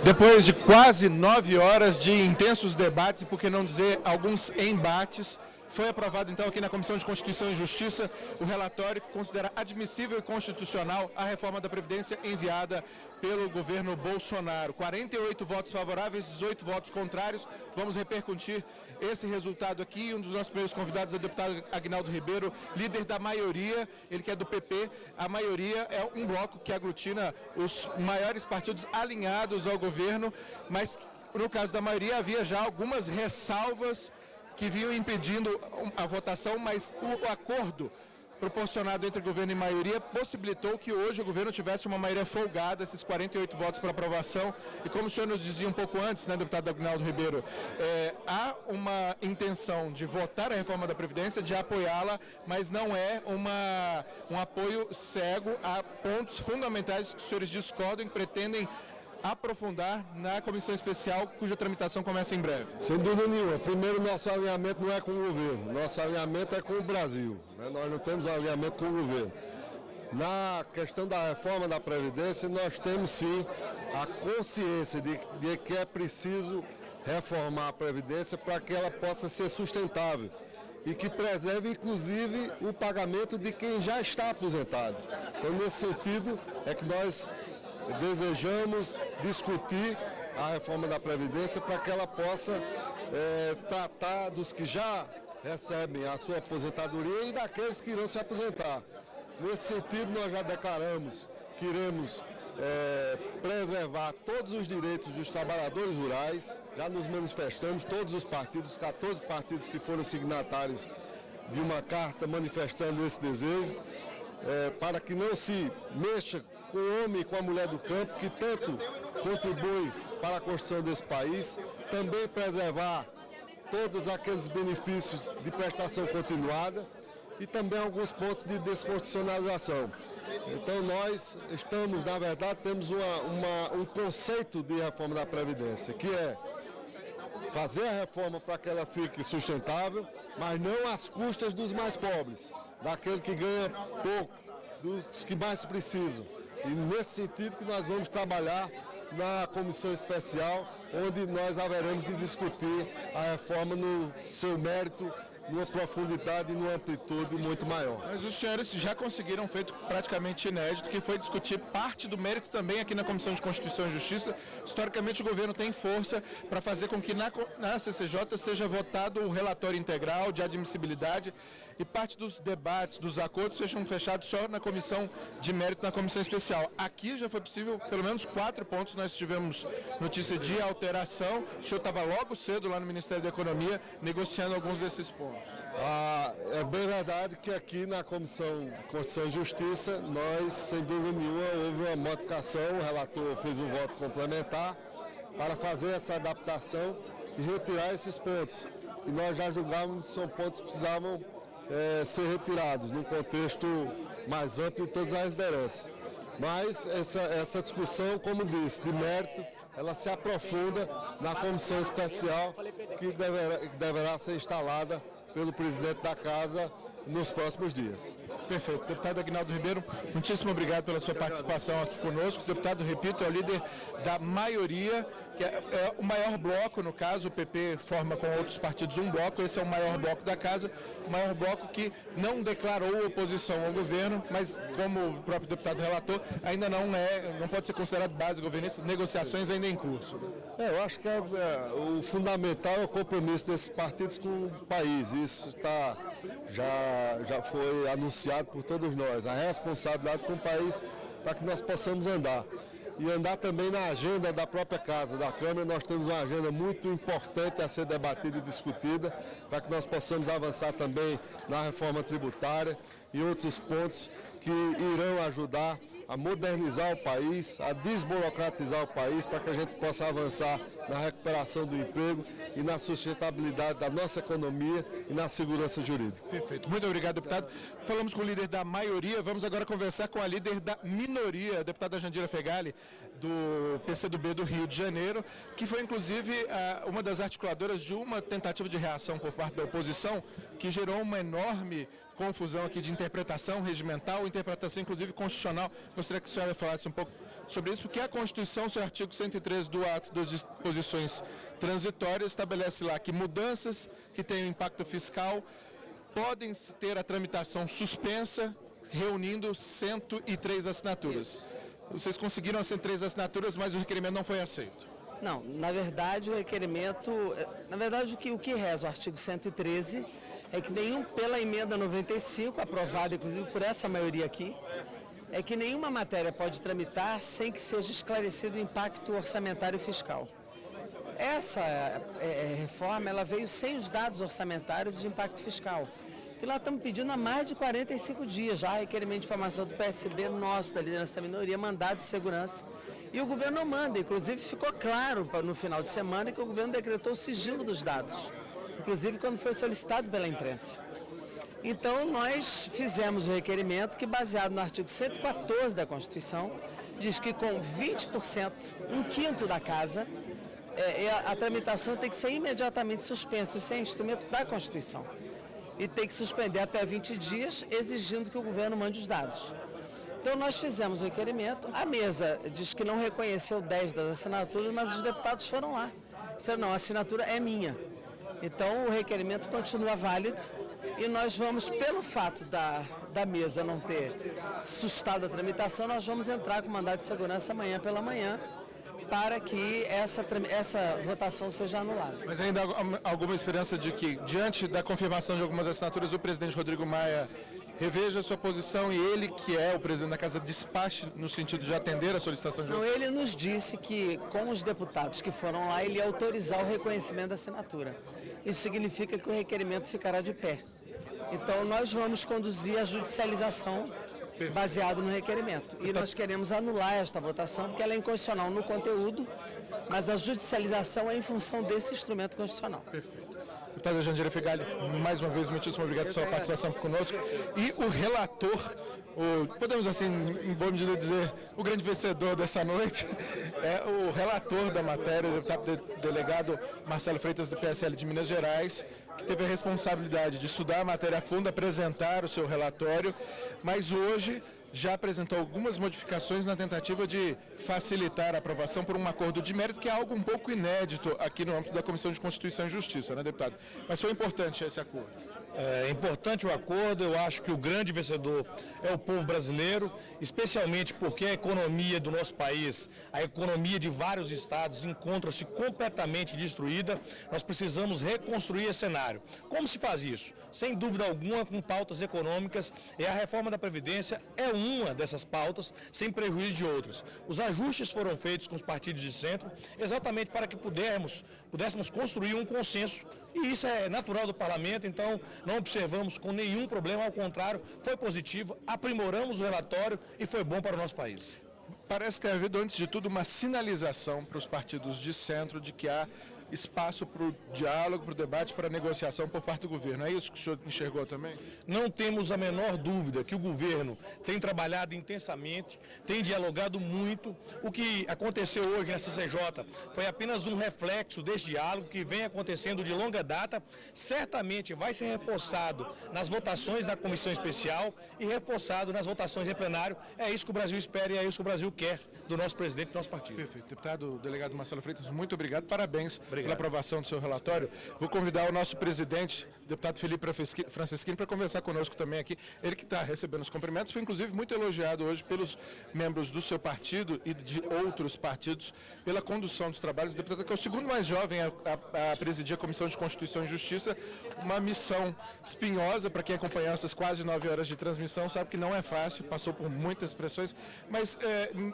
Depois de quase 9 horas de intensos debates, e por que não dizer alguns embates, foi aprovado então aqui na Comissão de Constituição e Justiça o relatório que considera admissível e constitucional a reforma da Previdência enviada pelo governo Bolsonaro. 48 votos favoráveis, 18 votos contrários. Vamos repercutir esse resultado aqui. Um dos nossos primeiros convidados é o deputado Aguinaldo Ribeiro, líder da maioria, ele que é do PP. A maioria é um bloco que aglutina os maiores partidos alinhados ao governo, mas no caso da maioria havia já algumas ressalvas que vinham impedindo a votação, mas o acordo proporcionado entre governo e maioria possibilitou que hoje o governo tivesse uma maioria folgada, esses 48 votos para aprovação. E como o senhor nos dizia um pouco antes, né, deputado Aguinaldo Ribeiro, há uma intenção de votar a reforma da Previdência, de apoiá-la, mas não é um apoio cego a pontos fundamentais que os senhores discordam e pretendem aprofundar na comissão especial, cuja tramitação começa em breve. Sem dúvida nenhuma. Primeiro, nosso alinhamento não é com o governo, nosso alinhamento é com o Brasil. Nós não temos alinhamento com o governo. Na questão da reforma da Previdência, nós temos sim a consciência de que é preciso reformar a Previdência para que ela possa ser sustentável e que preserve, inclusive, o pagamento de quem já está aposentado. Então, nesse sentido, é que nós desejamos discutir a reforma da Previdência para que ela possa tratar dos que já recebem a sua aposentadoria e daqueles que irão se aposentar. Nesse sentido, nós já declaramos que iremos preservar todos os direitos dos trabalhadores rurais, já nos manifestamos, todos os partidos, os 14 partidos que foram signatários de uma carta manifestando esse desejo, para que não se mexa com o homem e com a mulher do campo, que tanto contribuem para a construção desse país, também preservar todos aqueles benefícios de prestação continuada e também alguns pontos de desconstitucionalização. Então nós estamos, na verdade, temos um conceito de reforma da Previdência, que é fazer a reforma para que ela fique sustentável, mas não às custas dos mais pobres, daquele que ganha pouco, dos que mais precisam. E nesse sentido que nós vamos trabalhar na comissão especial, onde nós haveremos de discutir a reforma no seu mérito, numa profundidade e numa amplitude muito maior. Mas os senhores já conseguiram um feito praticamente inédito, que foi discutir parte do mérito também aqui na Comissão de Constituição e Justiça. Historicamente, o governo tem força para fazer com que na CCJ seja votado o relatório integral de admissibilidade e parte dos debates, dos acordos, sejam fechados só na comissão de mérito, na comissão especial. Aqui já foi possível, pelo menos 4 pontos, nós tivemos notícia de alteração. O senhor estava logo cedo lá no Ministério da Economia, negociando alguns desses pontos. É bem verdade que aqui na Comissão de Constituição e Justiça, nós, sem dúvida nenhuma, houve uma modificação, o relator fez um voto complementar para fazer essa adaptação e retirar esses pontos. E nós já julgávamos que são pontos que precisavam ser retirados, num contexto mais amplo de todas as lideranças. Mas essa discussão, como disse, de mérito, ela se aprofunda na comissão especial que deverá ser instalada pelo presidente da Casa nos próximos dias. Perfeito. Deputado Aguinaldo Ribeiro, muitíssimo obrigado pela sua participação aqui conosco. O deputado, repito, é o líder da maioria, que é o maior bloco, no caso, o PP forma com outros partidos um bloco, esse é o maior bloco da Casa, o maior bloco que não declarou oposição ao governo, mas, como o próprio deputado relatou, ainda não pode ser considerado base governista, negociações ainda em curso. Eu acho que o fundamental é o compromisso desses partidos com o país. Isso já foi anunciado por todos nós, a responsabilidade com o país para que nós possamos andar. E andar também na agenda da própria Casa, da Câmara, nós temos uma agenda muito importante a ser debatida e discutida, para que nós possamos avançar também na reforma tributária e outros pontos que irão ajudar a modernizar o país, a desburocratizar o país, para que a gente possa avançar na recuperação do emprego e na sustentabilidade da nossa economia e na segurança jurídica. Perfeito. Muito obrigado, deputado. Falamos com o líder da maioria, vamos agora conversar com a líder da minoria, a deputada Jandira Fegali, do PCdoB do Rio de Janeiro, que foi, inclusive, uma das articuladoras de uma tentativa de reação por parte da oposição, que gerou uma enorme confusão aqui de interpretação regimental, interpretação inclusive constitucional. Gostaria que a senhora falasse um pouco sobre isso, porque a Constituição, seu artigo 113 do ato das disposições transitórias, estabelece lá que mudanças que tenham impacto fiscal podem ter a tramitação suspensa, reunindo 103 assinaturas. Vocês conseguiram as 103 assinaturas, mas o requerimento não foi aceito. Não, na verdade o requerimento, o que reza o artigo 113 é que pela emenda 95, aprovada inclusive por essa maioria aqui, é que nenhuma matéria pode tramitar sem que seja esclarecido o impacto orçamentário e fiscal. Essa reforma ela veio sem os dados orçamentários de impacto fiscal, que lá estamos pedindo há mais de 45 dias já, requerimento de informação do PSB, nosso, da liderança da minoria, mandado de segurança, e o governo não manda. Inclusive ficou claro no final de semana que o governo decretou o sigilo dos dados, inclusive quando foi solicitado pela imprensa. Então nós fizemos o requerimento que, baseado no artigo 114 da Constituição, diz que com 20%, 1/5 da casa, a tramitação tem que ser imediatamente suspensa. Isso é instrumento da Constituição. E tem que suspender até 20 dias, exigindo que o governo mande os dados. Então nós fizemos o requerimento, a mesa diz que não reconheceu 10 das assinaturas, mas os deputados foram lá. Disseram, não, a assinatura é minha. Então o requerimento continua válido e nós vamos, pelo fato da mesa não ter sustado a tramitação, nós vamos entrar com mandado de segurança amanhã pela manhã, para que essa votação seja anulada. Mas ainda há alguma esperança de que, diante da confirmação de algumas assinaturas, o presidente Rodrigo Maia reveja a sua posição e ele, que é o presidente da Casa, despache no sentido de atender a solicitação de vocês? Não, ele nos disse que, com os deputados que foram lá, ele ia autorizar o reconhecimento da assinatura. Isso significa que o requerimento ficará de pé. Então, nós vamos conduzir a judicialização baseado no requerimento. E nós queremos anular esta votação, porque ela é inconstitucional no conteúdo, mas a judicialização é em função desse instrumento constitucional. Perfeito. Deputada Jandira Fegali, mais uma vez, muitíssimo obrigado pela sua participação conosco. E o relator, podemos assim, em boa medida dizer, o grande vencedor dessa noite, é o relator da matéria, o deputado delegado Marcelo Freitas, do PSL de Minas Gerais, que teve a responsabilidade de estudar a matéria a fundo, apresentar o seu relatório, mas hoje já apresentou algumas modificações na tentativa de facilitar a aprovação por um acordo de mérito, que é algo um pouco inédito aqui no âmbito da Comissão de Constituição e Justiça, né, deputado? Mas foi importante esse acordo. É importante o acordo, eu acho que o grande vencedor é o povo brasileiro, especialmente porque a economia do nosso país, a economia de vários estados encontra-se completamente destruída. Nós precisamos reconstruir esse cenário. Como se faz isso? Sem dúvida alguma, com pautas econômicas, e a reforma da Previdência é uma dessas pautas, sem prejuízo de outras. Os ajustes foram feitos com os partidos de centro, exatamente para que pudéssemos construir um consenso, e isso é natural do parlamento, então não observamos com nenhum problema, ao contrário, foi positivo, aprimoramos o relatório e foi bom para o nosso país. Parece ter havido, antes de tudo, uma sinalização para os partidos de centro de que há espaço para o diálogo, para o debate, para a negociação por parte do governo. É isso que o senhor enxergou também? Não temos a menor dúvida que o governo tem trabalhado intensamente, tem dialogado muito. O que aconteceu hoje nessa CCJ foi apenas um reflexo desse diálogo que vem acontecendo de longa data. Certamente vai ser reforçado nas votações da comissão especial e reforçado nas votações em plenário. É isso que o Brasil espera e é isso que o Brasil quer do nosso presidente e do nosso partido. Perfeito. Deputado delegado Marcelo Freitas, muito obrigado. Parabéns pela aprovação do seu relatório. Vou convidar o nosso presidente, deputado Felipe Franceschini, para conversar conosco também aqui. Ele que está recebendo os cumprimentos, foi inclusive muito elogiado hoje pelos membros do seu partido e de outros partidos pela condução dos trabalhos. O deputado que é o segundo mais jovem a presidir a Comissão de Constituição e Justiça, uma missão espinhosa para quem acompanhou essas quase 9 horas de transmissão, sabe que não é fácil, passou por muitas pressões, mas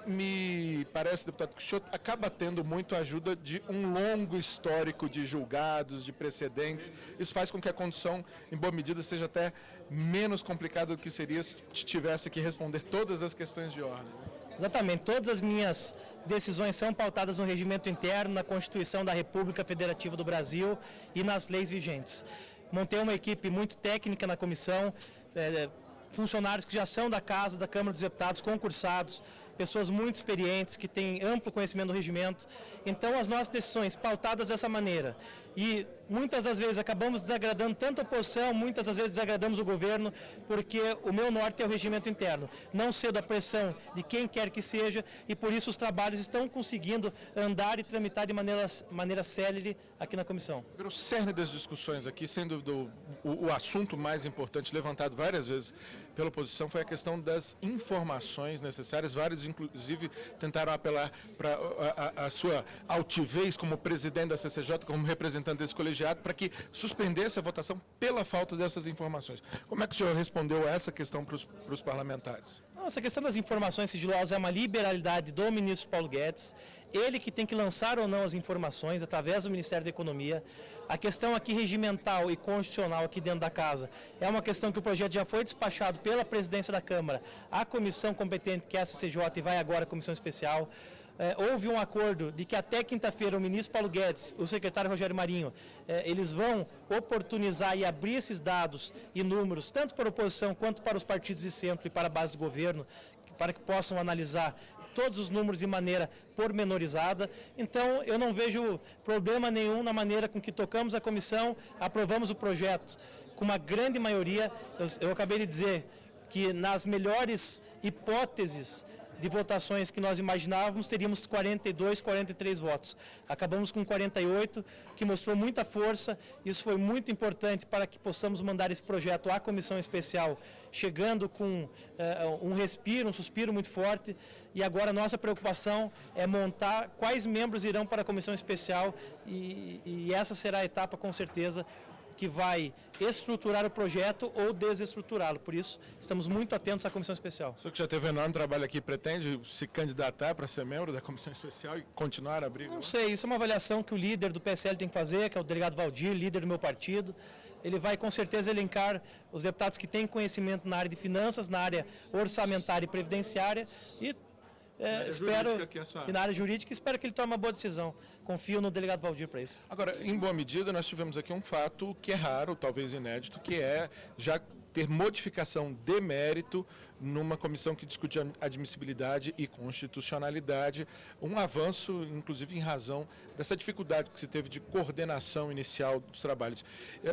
me parece, deputado, que o senhor acaba tendo muito a ajuda de um longo histórico de julgados, de precedentes. Isso faz com que a condução, em boa medida, seja até menos complicada do que seria se tivesse que responder todas as questões de ordem. Exatamente. Todas as minhas decisões são pautadas no regimento interno, na Constituição da República Federativa do Brasil e nas leis vigentes. Montei uma equipe muito técnica na comissão, funcionários que já são da Casa, da Câmara dos Deputados, concursados, pessoas muito experientes, que têm amplo conhecimento do regimento. Então, as nossas decisões pautadas dessa maneira e Muitas das vezes acabamos desagradando tanto a oposição, muitas das vezes desagradamos o governo, porque o meu norte é o regimento interno. Não cedo à pressão de quem quer que seja e por isso os trabalhos estão conseguindo andar e tramitar de maneira célere aqui na comissão. O cerne das discussões aqui, sem dúvida, o assunto mais importante levantado várias vezes pela oposição foi a questão das informações necessárias. Vários, inclusive, tentaram apelar para a sua altivez como presidente da CCJ, como representante desse colegiado, para que suspendesse a votação pela falta dessas informações. Como é que o senhor respondeu a essa questão para os parlamentares? Essa questão das informações sigilosas é uma liberalidade do ministro Paulo Guedes, ele que tem que lançar ou não as informações através do Ministério da Economia. A questão aqui regimental e constitucional aqui dentro da casa é uma questão que o projeto já foi despachado pela presidência da Câmara, a comissão competente que é a CCJ e vai agora à comissão especial. Houve um acordo de que até quinta-feira o ministro Paulo Guedes, o secretário Rogério Marinho, eles vão oportunizar e abrir esses dados e números, tanto para a oposição quanto para os partidos de centro e para a base do governo, para que possam analisar todos os números de maneira pormenorizada. Então, eu não vejo problema nenhum na maneira com que tocamos a comissão, aprovamos o projeto com uma grande maioria. Eu acabei de dizer que nas melhores hipóteses de votações que nós imaginávamos, teríamos 42, 43 votos. Acabamos com 48, que mostrou muita força. Isso foi muito importante para que possamos mandar esse projeto à comissão especial, chegando com um respiro, um suspiro muito forte. E agora a nossa preocupação é montar quais membros irão para a comissão especial e essa será a etapa, com certeza, que vai estruturar o projeto ou desestruturá-lo. Por isso, estamos muito atentos à comissão especial. O senhor que já teve enorme trabalho aqui, pretende se candidatar para ser membro da comissão especial e continuar a briga? Não sei, isso é uma avaliação que o líder do PSL tem que fazer, que é o delegado Valdir, líder do meu partido. Ele vai com certeza elencar os deputados que têm conhecimento na área de finanças, na área orçamentária e previdenciária e e na área jurídica, espero que ele tome uma boa decisão. Confio no delegado Valdir para isso. Agora, em boa medida, nós tivemos aqui um fato que é raro, talvez inédito, que é já ter modificação de mérito numa comissão que discute admissibilidade e constitucionalidade, um avanço, inclusive, em razão dessa dificuldade que se teve de coordenação inicial dos trabalhos.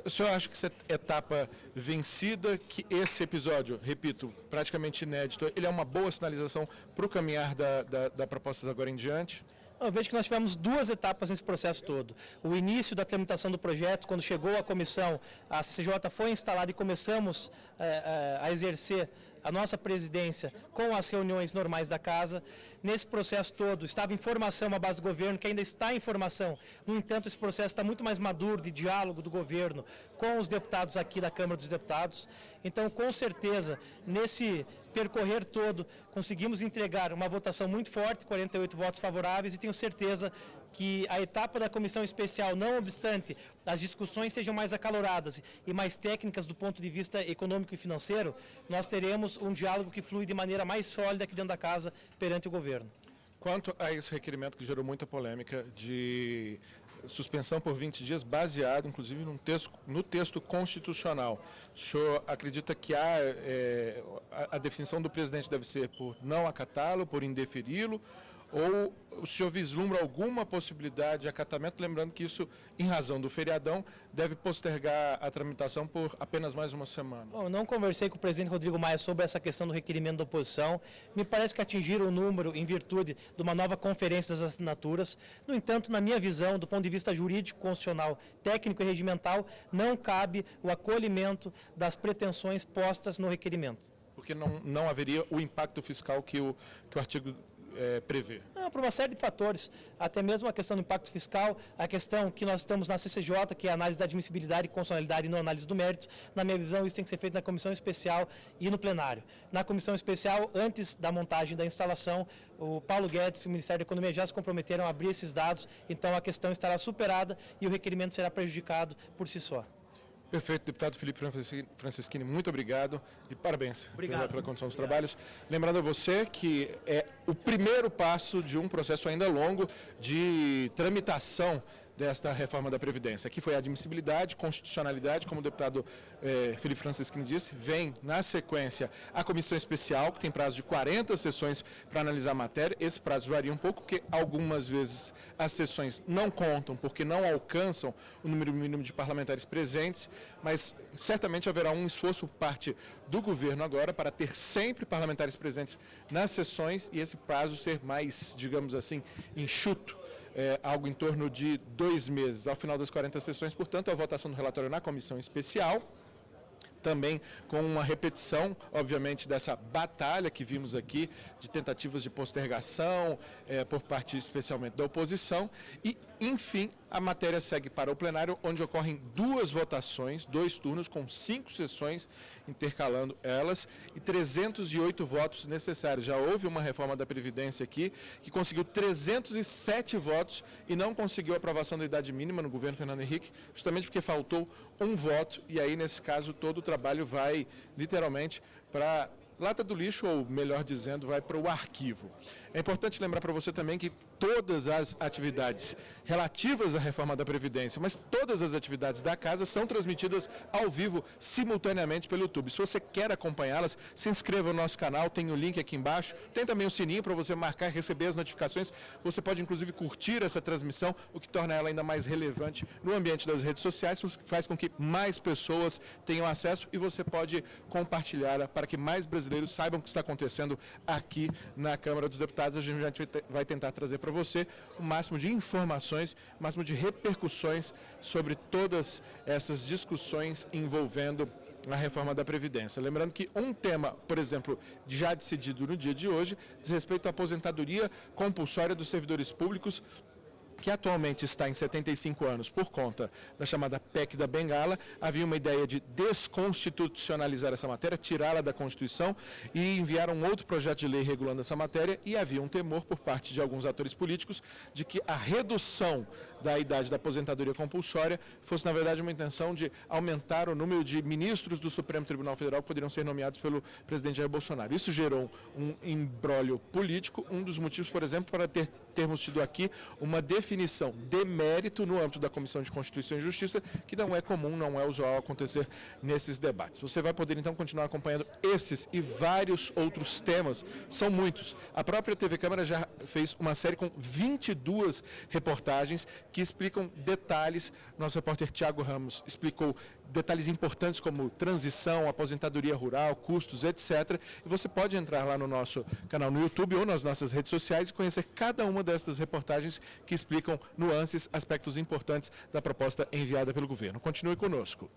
O senhor acha que essa etapa vencida, que esse episódio, repito, praticamente inédito, ele é uma boa sinalização para o caminhar da proposta da agora em diante? Eu vejo que nós tivemos duas etapas nesse processo todo. O início da tramitação do projeto, quando chegou a comissão, a CCJ foi instalada e começamos a exercer a nossa presidência com as reuniões normais da casa. Nesse processo todo, estava em formação a base do governo, que ainda está em formação. No entanto, esse processo está muito mais maduro de diálogo do governo com os deputados aqui da Câmara dos Deputados. Então, com certeza, nesse percorrer todo, conseguimos entregar uma votação muito forte, 48 votos favoráveis, e tenho certeza que a etapa da comissão especial, não obstante as discussões sejam mais acaloradas e mais técnicas do ponto de vista econômico e financeiro, nós teremos um diálogo que flui de maneira mais sólida aqui dentro da casa perante o governo. Quanto a esse requerimento que gerou muita polêmica de suspensão por 20 dias, baseado, inclusive, no texto constitucional. O senhor acredita que a definição do presidente deve ser por não acatá-lo, por indeferi-lo, ou o senhor vislumbra alguma possibilidade de acatamento, lembrando que isso, em razão do feriadão, deve postergar a tramitação por apenas mais uma semana? Bom, eu não conversei com o presidente Rodrigo Maia sobre essa questão do requerimento da oposição. Me parece que atingiram o número em virtude de uma nova conferência das assinaturas. No entanto, na minha visão, do ponto de vista jurídico, constitucional, técnico e regimental, não cabe o acolhimento das pretensões postas no requerimento. Porque não haveria o impacto fiscal que o artigo prevê? Não, por uma série de fatores, até mesmo a questão do impacto fiscal, a questão que nós estamos na CCJ, que é a análise da admissibilidade e constitucionalidade e não análise do mérito. Na minha visão, isso tem que ser feito na comissão especial e no plenário. Na comissão especial, antes da montagem da instalação, o Paulo Guedes e o Ministério da Economia já se comprometeram a abrir esses dados, então a questão estará superada e o requerimento será prejudicado por si só. Perfeito, deputado Felipe Francischini, muito obrigado e parabéns pela condição dos trabalhos. Lembrando a você que é o primeiro passo de um processo ainda longo de tramitação desta reforma da Previdência. Aqui foi a admissibilidade, constitucionalidade, como o deputado Felipe Francisquini disse, vem na sequência a comissão especial, que tem prazo de 40 sessões para analisar a matéria. Esse prazo varia um pouco, porque algumas vezes as sessões não contam, porque não alcançam o número mínimo de parlamentares presentes, mas certamente haverá um esforço por parte do governo agora para ter sempre parlamentares presentes nas sessões e esse prazo ser mais, digamos assim, enxuto. Algo em torno de 2 meses. Ao final das 40 sessões, portanto, a votação do relatório na comissão especial, também com uma repetição, obviamente, dessa batalha que vimos aqui, de tentativas de postergação por parte especialmente da oposição. E, enfim, a matéria segue para o plenário, onde ocorrem 2 votações, 2 turnos, com 5 sessões, intercalando elas, e 308 votos necessários. Já houve uma reforma da Previdência aqui, que conseguiu 307 votos e não conseguiu a aprovação da idade mínima no governo Fernando Henrique, justamente porque faltou um voto, e aí, nesse caso, todo o trabalho vai, literalmente, para lata do lixo, ou melhor dizendo, vai para o arquivo. É importante lembrar para você também que todas as atividades relativas à reforma da Previdência, mas todas as atividades da casa são transmitidas ao vivo, simultaneamente pelo YouTube. Se você quer acompanhá-las, se inscreva no nosso canal, tem o link aqui embaixo, tem também o sininho para você marcar e receber as notificações. Você pode inclusive curtir essa transmissão, o que torna ela ainda mais relevante no ambiente das redes sociais, faz com que mais pessoas tenham acesso e você pode compartilhá-la para que mais brasileiros saibam o que está acontecendo aqui na Câmara dos Deputados. A gente vai tentar trazer para você o máximo de informações, o máximo de repercussões sobre todas essas discussões envolvendo a reforma da Previdência. Lembrando que um tema, por exemplo, já decidido no dia de hoje, diz respeito à aposentadoria compulsória dos servidores públicos, que atualmente está em 75 anos por conta da chamada PEC da Bengala. Havia uma ideia de desconstitucionalizar essa matéria, tirá-la da Constituição e enviar um outro projeto de lei regulando essa matéria, e havia um temor por parte de alguns atores políticos de que a redução da idade da aposentadoria compulsória fosse, na verdade, uma intenção de aumentar o número de ministros do Supremo Tribunal Federal que poderiam ser nomeados pelo presidente Jair Bolsonaro. Isso gerou um imbróglio político, um dos motivos, por exemplo, para termos tido aqui uma definição de mérito no âmbito da Comissão de Constituição e Justiça, que não é comum, não é usual acontecer nesses debates. Você vai poder, então, continuar acompanhando esses e vários outros temas, são muitos. A própria TV Câmara já fez uma série com 22 reportagens que explicam detalhes. Nosso repórter Thiago Ramos explicou detalhes importantes como transição, aposentadoria rural, custos, etc. E você pode entrar lá no nosso canal no YouTube ou nas nossas redes sociais e conhecer cada uma dessas reportagens que explicam nuances, aspectos importantes da proposta enviada pelo governo. Continue conosco.